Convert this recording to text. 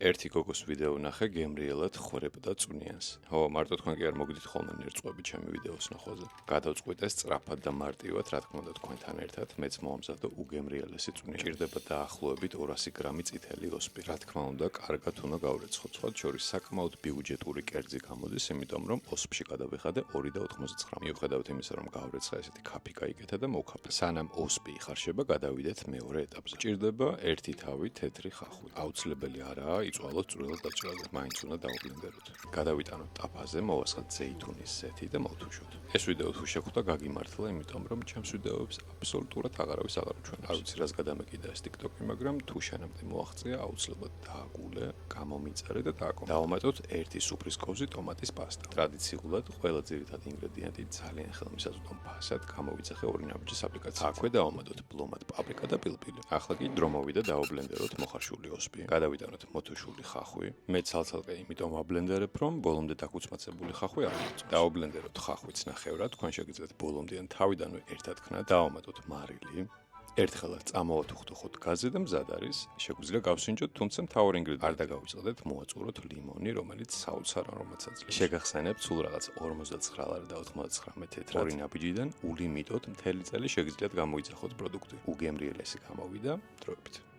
ერთი გოგოს ვიდეო ვნახე გემრიელად ხვრებდა წვნიანს. ხო, მარტო თქვენ კი არ მოგდით ხოლმე ნერწყვები ჩემი ვიდეოს ნახვაზე. გადავწყვიტე სწრაფად და მარტივად, რა თქმა უნდა თქვენთან ერთად, მეც მომამზადო უგემრიელესი წვნიანი. ჭირდება დაახლოებით 200 გრამი წითელი ოსპი. რა თქმა უნდა, კარგად უნდა გავრეცხოთ. სხვა შორის საკმაოდ ბიუჯეტური კერძი გამოდის, იმიტომ რომ ოსპში გადავიხადე 2.99. მიუხედავად იმისა, რომ გავრეცხა ესეთი ქაფი გაიგეთა და მოვქაფე. სანამ ოსპი იხარშება, გადავიდეთ მეორე ეტაპზე. ჭირდება ერთი თავი თეთრი ხახვი. აუცილებელი არაა იწვალოთ წვრილად დაჭრაზე, მაინც უნდა დაუბლენდეროთ. გადავიტანოთ ტაფაზე, მოვასხათ ზეითუნის ზეთი და მოვთუშოთ. ეს ვიდეო თუ შეხვდა გაგიმართლა, იმიტომ რომ ჩემს ვიდეოებს აბსოლუტურად აღარავის აღარ უჩვენებს. არ ვიცი რას გადამეკიდა ეს TikTok-ი, მაგრამ თუ შენამდე მოაღწია, აუცილებლად დააგულე, გამომიწერე და დააკომენტე. დავამატოთ ერთი სუფრის კოვზი ტომატის პასტა. ტრადიციულად ყველა ძირითადი ინგრედიენტი ძალიან ხელმისაწვდომ ფასად გამოვიძახე ორი ნაბიჯის აპლიკაცია. აქვე დავამატოთ ბლომად პაპრიკა და პილპილი. ახლა კი დრო მოვიდა დაუბლენდეროთ მოხარშული ოსპი. გადავიტანოთ მოთუშული ხახვი. მე ცალ-ცალკე იმიტომ ვაბლენდერებ, რომ ბოლომდე დაგუწმაცებული ხახვი არ იყოს. დაუბლენდეროთ ხახვიც ნახევრად, თქვენ შეგიძლიათ ბოლომდე ან თავიდანვე ერთად ქნათ. დავამატოთ მარილი. ერთხელაც წამოვათუხტუხოთ გაზზე და მზად არის. შეგვიძლია გავსინჯოთ, თუმცა მთავარი ინგრედიენტი არ დაგავიწყდეთ, მოვაწუროთ ლიმონი, რომელიც საოცარ არომატს აძლევს. შეგახსენებთ, სულ რაღაც 49.99 თეთრად ორი ნაბიჯიდან ულიმიტოდ მთელი წელი შეგიძლიათ გამოიძახოთ პროდუქტი. უგემრიელესი გამოვიდა, დროებით.